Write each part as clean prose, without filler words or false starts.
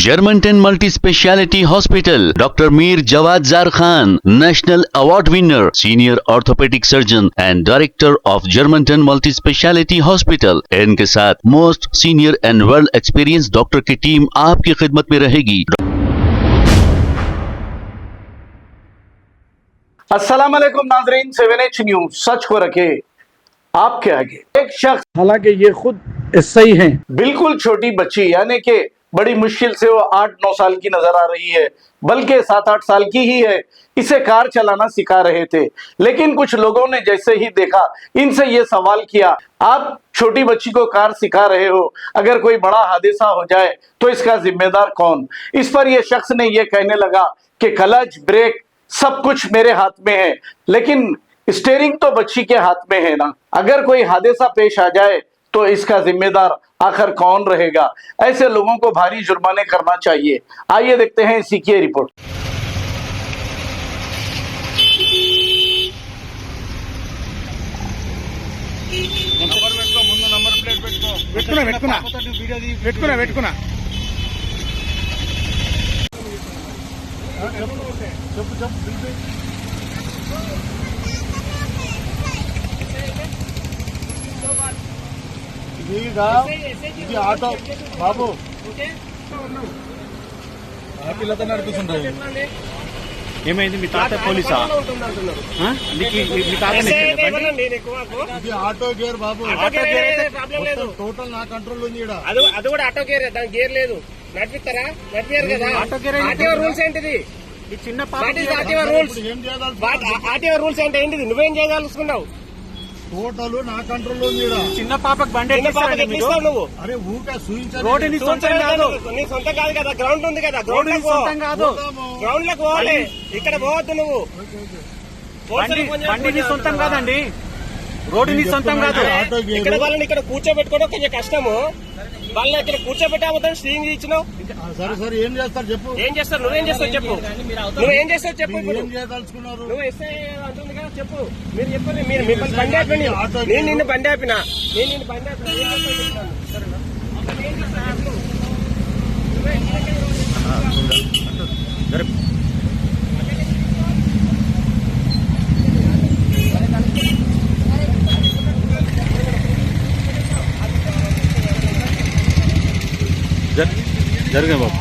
Germantown Multi Speciality Hospital, Dr. Mir Jawad Zar Khan, National Award winner, Senior Orthopedic Surgeon and Director of Germantown Multi Speciality Hospital. इनके साथ most senior and world experience doctor की team आपकी खिदमत में रहेगी। अस्सलाम वालेकुम नाज़रीन, 7H न्यूज़ सच को रखे आपके आगे। एक शख्स, हालांकि ये खुद सही हैं, बिल्कुल छोटी बच्ची यानी कि बड़ी मुश्किल से वो 8-9 साल की नजर आ रही है, बल्कि 7-8 साल की ही है, इसे कार चलाना सिखा रहे थे। लेकिन कुछ लोगों ने जैसे ही देखा, इनसे ये सवाल किया, आप छोटी बच्ची को कार सिखा रहे हो, अगर कोई बड़ा हादसा हो जाए तो इसका जिम्मेदार कौन? इस पर यह शख्स ने यह कहने लगा कि क्लच, ब्रेक सब कुछ मेरे हाथ में है, लेकिन स्टीयरिंग तो बच्ची के हाथ में है ना। अगर कोई हादसा पेश आ जाए तो इसका जिम्मेदार आखिर कौन रहेगा? ऐसे लोगों को भारी जुर्माने करना चाहिए। आइए देखते हैं इसी की रिपोर्ट। ఇది ఆటో బాబు పిల్లతో నడిపిస్తుంటారు. ఏమైంది? మీ తాత పోలీసా? మీ తాత ఇది ఆటో గేర్ బాబు, టోటల్ నా కంట్రోల్ ఉంది. అది కూడా ఆటో గేర్, దాని గేర్ లేదు. నడిపిస్తారా? నడిపారు కదా. ఆర్టీఓ రూల్స్ ఏంటిది? ఈ చిన్న పాప ఆర్టీఓ రూల్స్ ఏం చేయాలి? ఆర్టీఓ రూల్స్ అంటే ఏంటిది? నువ్వేం చేయదలుచుకున్నావు? టోటల్ నా కంట్రోల్ ఉంది. చిన్న పాపకు బండి ఎక్కిస్తావు నువ్వు? అరే ఊరికే చూపించాలి. రోడ్డు నీ సొంతం కాదు. నీ సొంతం కాదు కదా, గ్రౌండ్ ఉంది కదా, రోడ్డు నీ సొంతం కాదు. గ్రౌండ్ లకు పోవాలి, ఇక్కడ పోవద్దు నువ్వు. బండి నీ సొంతం కాదండి, రోడ్డు నీ సొంతం కాదు. ఇక్కడ వాళ్ళని ఇక్కడ కూర్చోబెట్టుకోవడం కొంచెం కష్టము. వాళ్ళని ఇక్కడ కూర్చోబెట్టామని స్టీరింగ్ ఇచ్చినావు. సరే సరే ఏం చేస్తారు చెప్పు. ఏం చేస్తారు? నువ్వేం చేస్తావు చెప్పు. నువ్వేం చేస్తావు చెప్పు. ఇప్పుడు ఏం చేయదలుచుకున్నారు? నువ్వు ఎస్ఐ అంటుంది కదా, చెప్పు. మీరు చెప్పండి. మీరు మిమ్మల్ని బండి ఆపిన, నేను నిన్ను బండి ఆపినా, నేను నిన్ను బండి ఆపిన. జరిగే బాబు.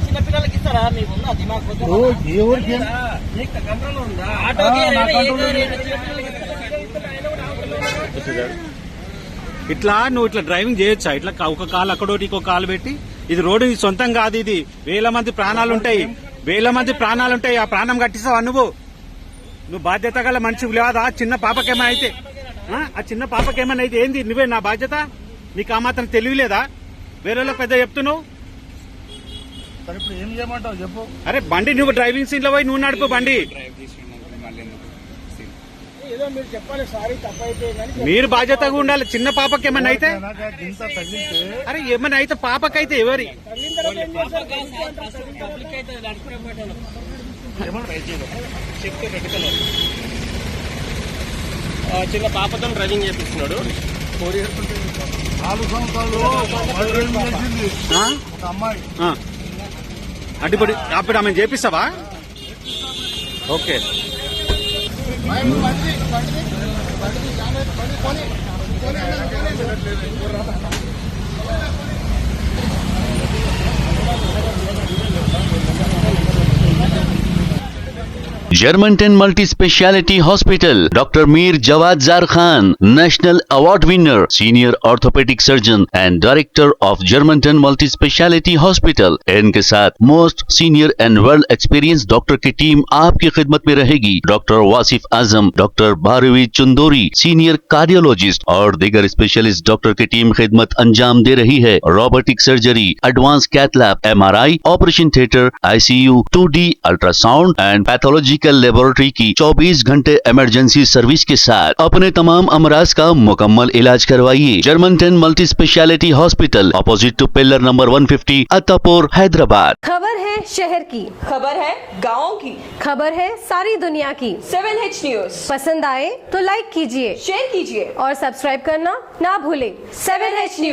చిన్నపిల్లలకి ఇస్తారా? మీకు ఉందా దిమాగ్? కంట్రోల్ ఉందా? ఇట్లా నువ్వు ఇట్లా డ్రైవింగ్ చేయొచ్చా? ఇట్లా ఒక కాలు అక్కడోటి ఇంకో కాలు పెట్టి, ఇది రోడ్డు నీ సొంతం కాదు. ఇది వేల మంది ప్రాణాలుంటాయి, వేల మంది ప్రాణాలుంటాయి. ఆ ప్రాణం కట్టిస్తావా నువ్వు బాధ్యత గల మనిషి లేదా? చిన్న పాపకేమైనా అయితే, ఆ చిన్న పాపకేమైనా అయితే ఏంది? నువ్వే నా బాధ్యత? నీకు ఆ మాత్రం తెలియలేదా? వేరే పెద్ద చెప్తున్నావు. ఇప్పుడు ఏం చేయమంటావు చెప్పు. అరే బండి నువ్వు డ్రైవింగ్ సీట్ లో పోయి నువ్వు నడుపు బండి. మీరు బాధ్యతగా ఉండాలి. చిన్న పాపకి ఏమన్నా అయితే, అరే ఏమన్నా అయితే పాపకైతే ఎవరి చిన్న పాపతో డ్రైవింగ్ చేపిస్తున్నాడు. 4 సంవత్సరాలు ఒక అమ్మాయి అడ్డుపడి అప్పుడు ఆమె చేపిస్తావా? Okay. Germantown Multi Speciality Hospital, Dr. Mir Jawad Zar Khan, National Award winner, Senior Orthopedic Surgeon and Director of Germantown Multi Speciality Hospital. इनके साथ most senior and world experience doctor की टीम आपकी खिदमत में रहेगी। डॉक्टर वासिफ आजम, doctor Bharvi चुंदोरी, senior cardiologist और दीगर specialist doctor की टीम खिदमत अंजाम दे रही है। Robotic surgery, advance cath lab, MRI, operation theatre, ICU, 2D ultrasound and pathology laboratory की 24 घंटे इमरजेंसी सर्विस के साथ अपने तमाम अमराज का मुकम्मल इलाज करवाइए। Germanten multi speciality hospital, opposite to pillar number 150, Attapur, Hyderabad. खबर है शहर की, खबर है गाँव की, खबर है सारी दुनिया की। 7H न्यूज़ पसंद आए तो लाइक कीजिए, शेयर कीजिए और सब्सक्राइब करना ना भूलें। 7H news.